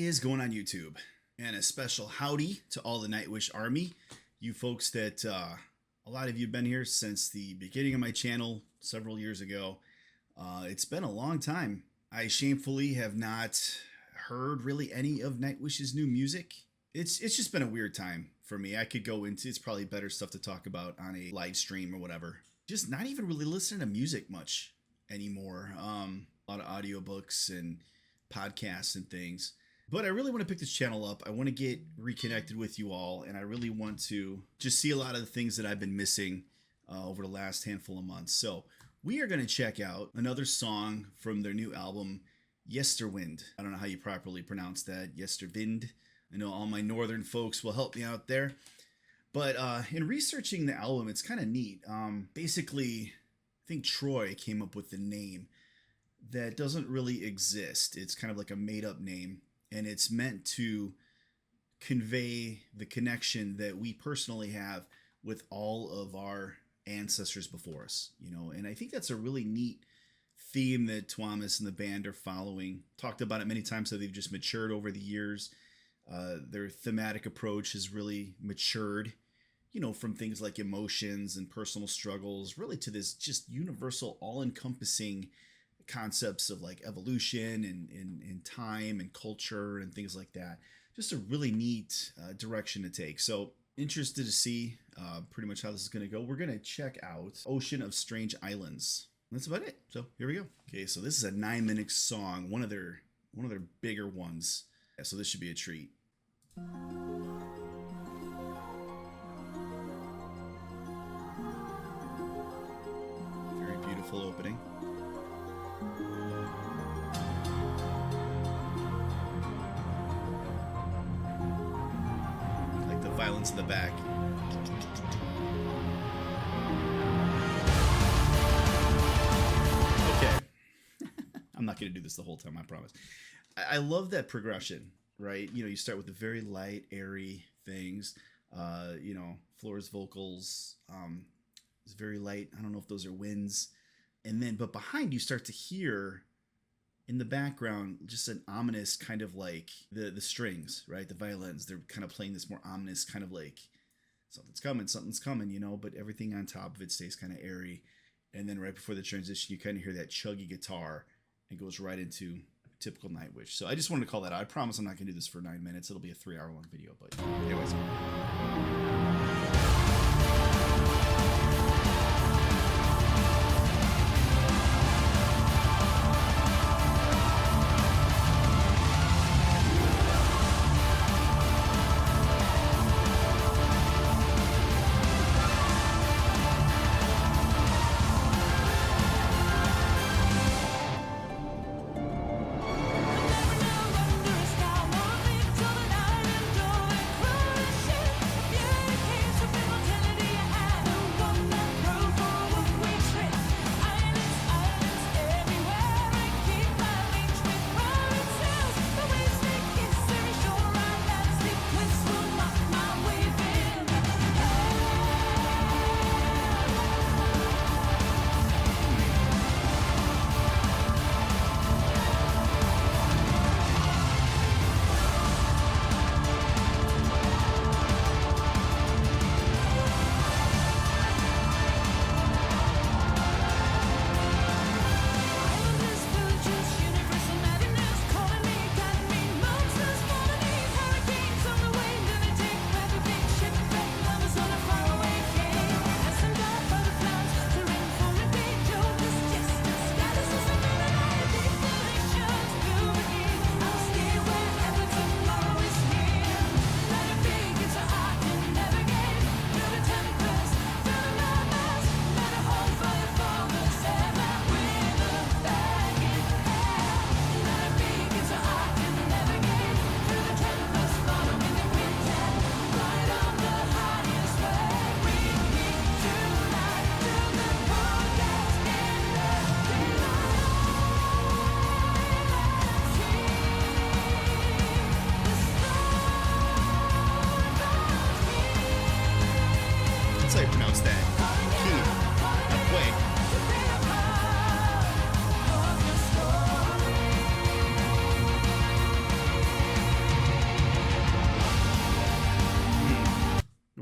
is going on YouTube? And a special howdy to all the Nightwish army. You folks that, a lot of you have been here since the beginning of my channel several years ago. It's been a long time. I shamefully have not heard really any of Nightwish's new music. It's just been a weird time for me. I could go into, it's probably better stuff to talk about on a live stream or whatever. Just not even really listening to music much anymore. A lot of audiobooks and podcasts and things. But I really want to pick this channel up. I want to get reconnected with you all, and I really want to just see a lot of the things that I've been missing over the last handful of months. So we are going to check out another song from their new album, Yesterwind. I don't know how you properly pronounce that, Yesterwind. I know all my northern folks will help me out there. But in researching the album, it's kind of neat. Basically, I think Troy came up with the name that doesn't really exist. It's kind of like a made-up name. And it's meant to convey the connection that we personally have with all of our ancestors before us, you know. And I think that's a really neat theme that Thomas and the band are following. Talked about it many times, how they've just matured over the years. Their thematic approach has really matured, you know, from things like emotions and personal struggles, really to this just universal, all-encompassing concepts of like evolution and time and culture and things like that. Just a really neat direction to take. So interested to see pretty much how this is going to go. We're going to check out Ocean of Strange Islands. That's about it. So here we go. Okay, so this is a 9-minute song, one of their bigger ones. Yeah, so this should be a treat. Very beautiful opening. Like the violence in the back. Okay. I'm not going to do this the whole time, I promise. I love that progression, right? You know, you start with the very light, airy things. You know, Flora's vocals. It's very light. I don't know if those are winds. And then, but behind you start to hear in the background just an ominous kind of like the strings, right? The violins, they're kind of playing this more ominous kind of like something's coming, you know, but everything on top of it stays kind of airy. And then right before the transition, you kind of hear that chuggy guitar and goes right into typical Nightwish. So I just wanted to call that out. I promise I'm not going to do this for 9 minutes. It'll be a 3-hour long video, but anyways.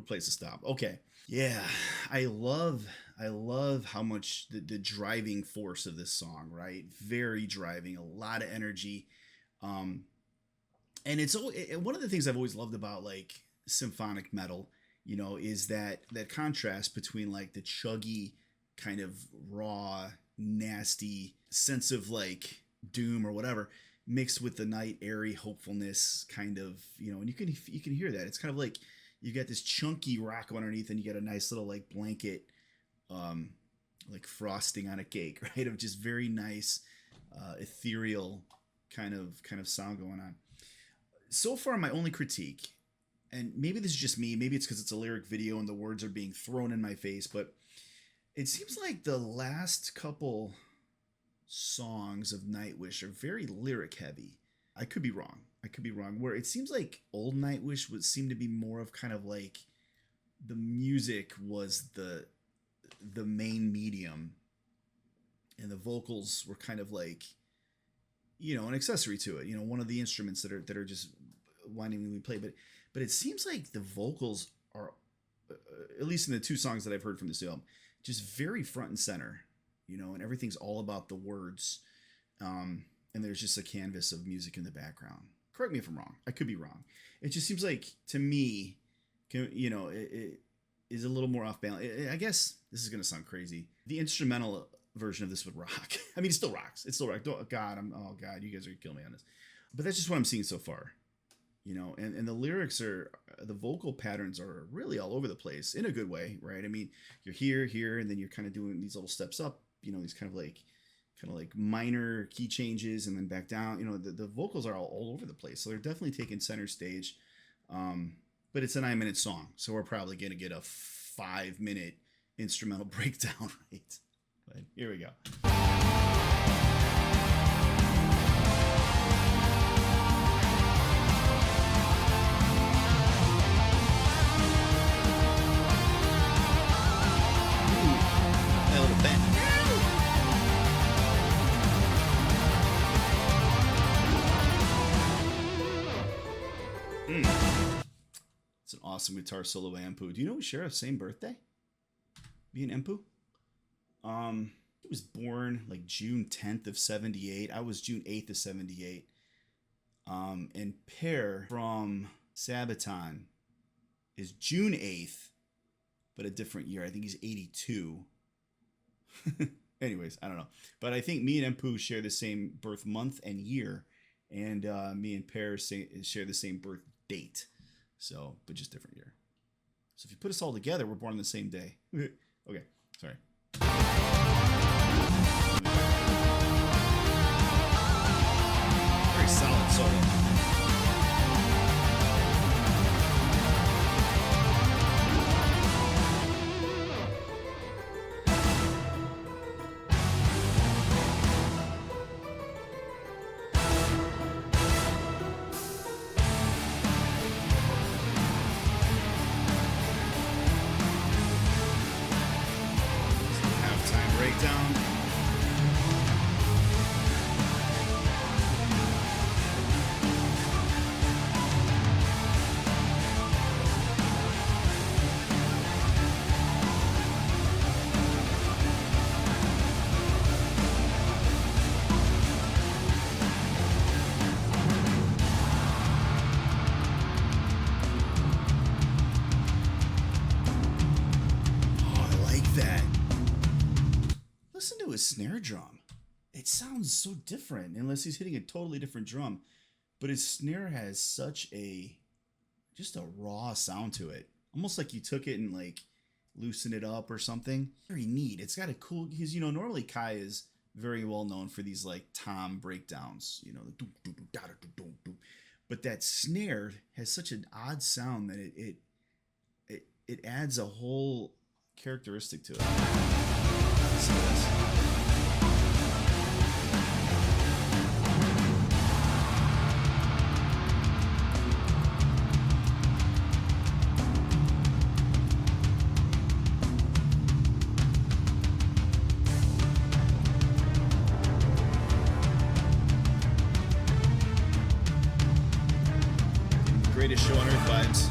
perfect place to stop. Okay. Yeah, I love how much the driving force of this song, right? Very driving, a lot of energy. Um, and one of the things I've always loved about like symphonic metal, is that contrast between like the chuggy kind of raw, nasty sense of like doom or whatever, mixed with the night airy hopefulness kind of, and you can hear that. It's kind of like you got this chunky rock underneath, and you got a nice little like blanket, um, like frosting on a cake, right? Of just very nice, ethereal kind of sound going on. So far, my only critique, and maybe this is just me, maybe it's because it's a lyric video and the words are being thrown in my face, but it seems like the last couple songs of Nightwish are very lyric heavy. I could be wrong. Where it seems like old Nightwish would seem to be more of kind of like the music was the main medium, and the vocals were kind of like, an accessory to it. One of the instruments that are just winding when we play. But it seems like the vocals are, at least in the two songs that I've heard from this album, just very front and center. And everything's all about the words. And there's just a canvas of music in the background. Correct me if I'm wrong. I could be wrong. It just seems like, to me, it is a little more off balance. I guess this is going to sound crazy. The instrumental version of this would rock. I mean, it still rocks. It still rocks. Oh God, you guys are gonna kill me on this. But that's just what I'm seeing so far. And the lyrics the vocal patterns are really all over the place in a good way, right? I mean, you're here, and then you're kind of doing these little steps up, these kind of like minor key changes, and then back down. The vocals are all over the place. So they're definitely taking center stage. But it's a 9-minute song, so we're probably going to get a 5-minute instrumental breakdown, right? But here we go. A little bit. It's an awesome guitar solo by Empu. Do you know we share the same birthday? Me and Empu? He was born like June 10th of 78. I was June 8th of 78. And Per from Sabaton is June 8th, but a different year. I think he's 82. Anyways, I don't know. But I think me and Empu share the same birth month and year. And me and Per share the same birth date. So, but just different year. So if you put us all together, we're born on the same day. Okay, sorry. Very solid solo. Breakdown. Listen to his snare drum. It sounds so different, unless he's hitting a totally different drum. But his snare has such just a raw sound to it. Almost like you took it and like loosened it up or something. Very neat. It's got a cool, because normally Kai is very well known for these like tom breakdowns, the doom, doom, doom, da, da, doom, doom, doom. But that snare has such an odd sound that it adds a whole characteristic to it. Listen to this. Greatest show on earth vibes.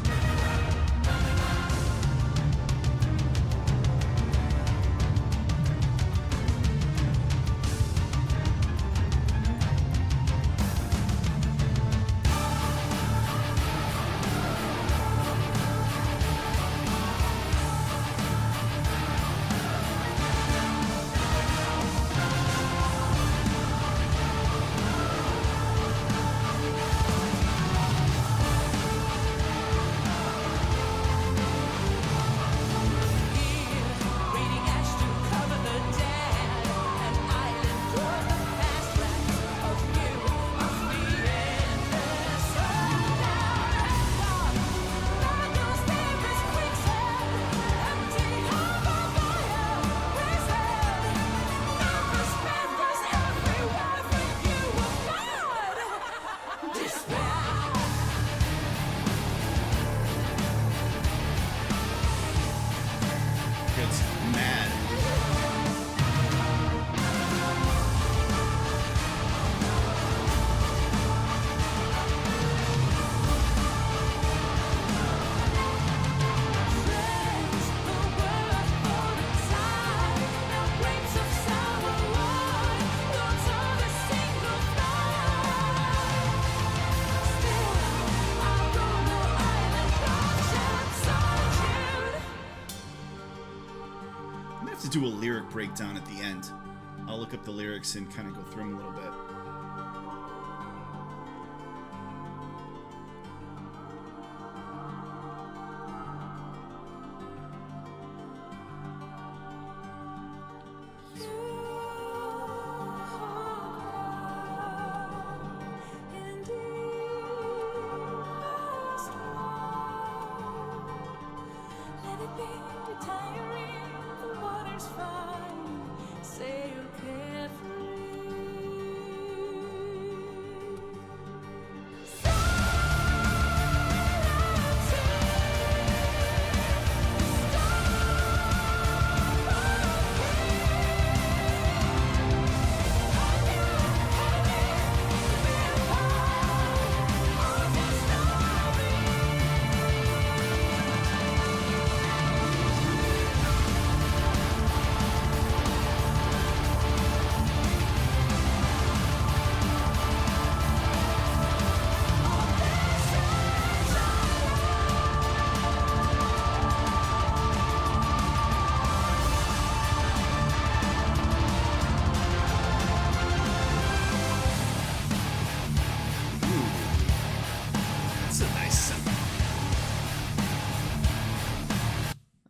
do a lyric breakdown at the end. I'll look up the lyrics and kind of go through them a little bit.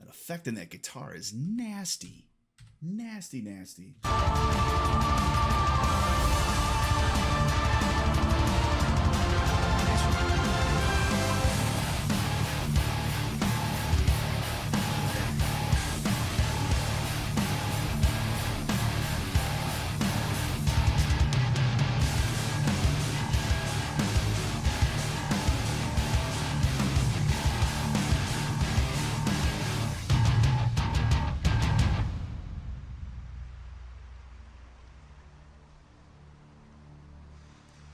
Effect in that guitar is nasty. Nasty, nasty.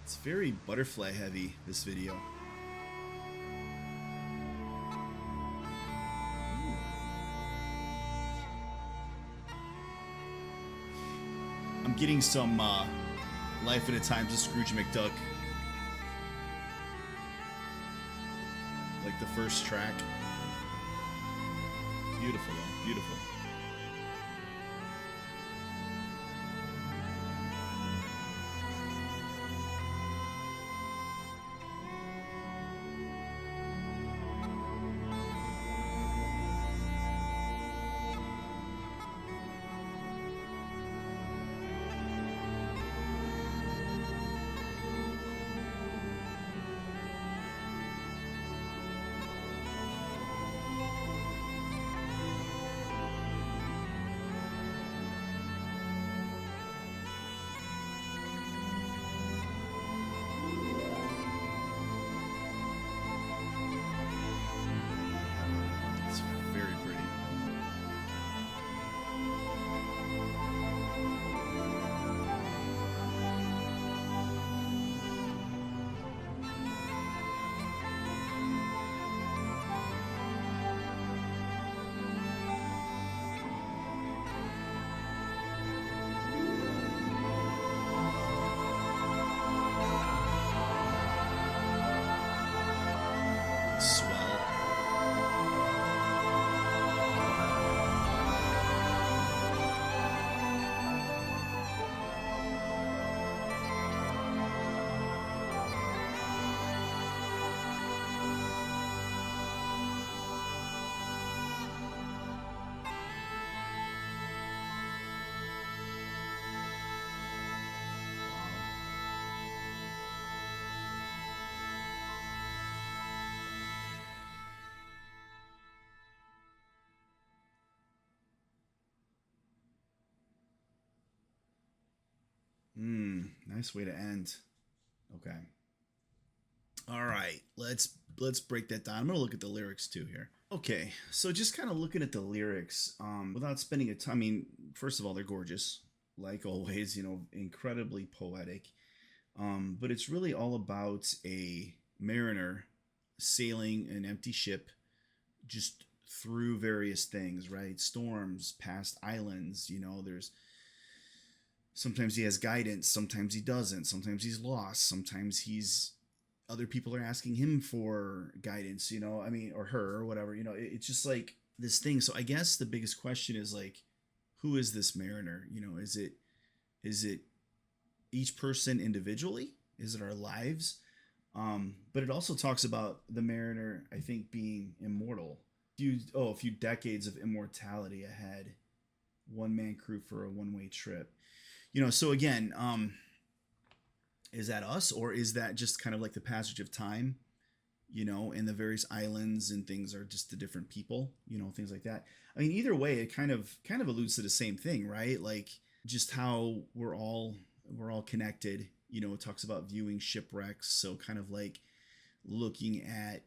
It's very butterfly heavy, this video. I'm getting some Life at a Times of Scrooge McDuck. Like the first track. Beautiful though, beautiful. Nice way to end. Okay. All right, let's break that down. I'm gonna look at the lyrics too here. Okay, so just kind of looking at the lyrics, without spending a time. I mean, first of all, they're gorgeous, like always. You know, incredibly poetic. But it's really all about a mariner sailing an empty ship, just through various things, right? Storms, past islands. You know, there's sometimes he has guidance, sometimes he doesn't, sometimes he's lost, sometimes other people are asking him for guidance, you know, I mean, or her or whatever, you know, it's just like this thing. So I guess the biggest question is like, who is this mariner? You know, is it each person individually? Is it our lives? But it also talks about the mariner, I think, being immortal. A few decades of immortality ahead. One man crew for a one-way trip. You know, so again, is that us, or is that just kind of like the passage of time? You know, and the various islands and things are just the different people, you know, things like that. I mean, either way, it kind of alludes to the same thing, right? Like just how we're all connected. You know, it talks about viewing shipwrecks, so kind of like looking at,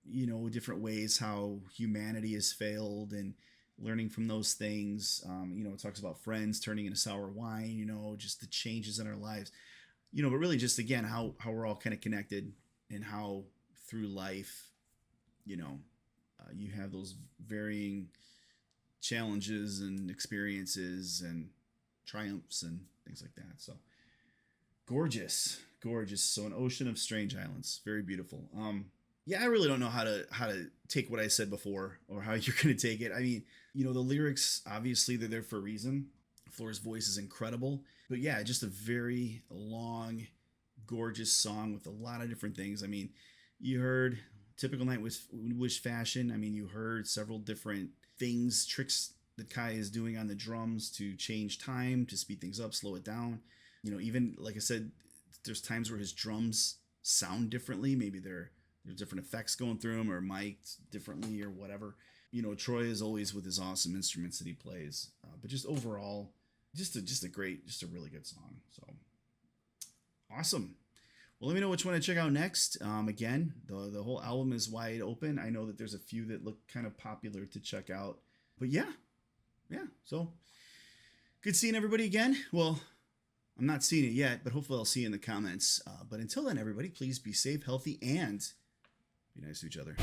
you know, different ways how humanity has failed and learning from those things. You know, it talks about friends turning into sour wine, you know, just the changes in our lives, you know, but really just again how we're all kind of connected, and how through life, you know, you have those varying challenges and experiences and triumphs and things like that. So gorgeous. So an ocean of strange islands, very beautiful. Yeah, I really don't know how to take what I said before, or how you're going to take it. I mean, you know, the lyrics, obviously they're there for a reason. Flora's voice is incredible, but yeah, just a very long, gorgeous song with a lot of different things. I mean, you heard typical Nightwish fashion. I mean, you heard several different things, tricks that Kai is doing on the drums to change time, to speed things up, slow it down. You know, even like I said, there's times where his drums sound differently. Maybe there's different effects going through them, or mic'd differently, or whatever. You know, Troy is always with his awesome instruments that he plays, but just overall, just a really good song. So awesome. Well, let me know which one to check out next. Again, the whole album is wide open. I know that there's a few that look kind of popular to check out, but yeah. So good seeing everybody again. Well, I'm not seeing it yet, but hopefully I'll see you in the comments. But until then, everybody, please be safe, healthy, and be nice to each other.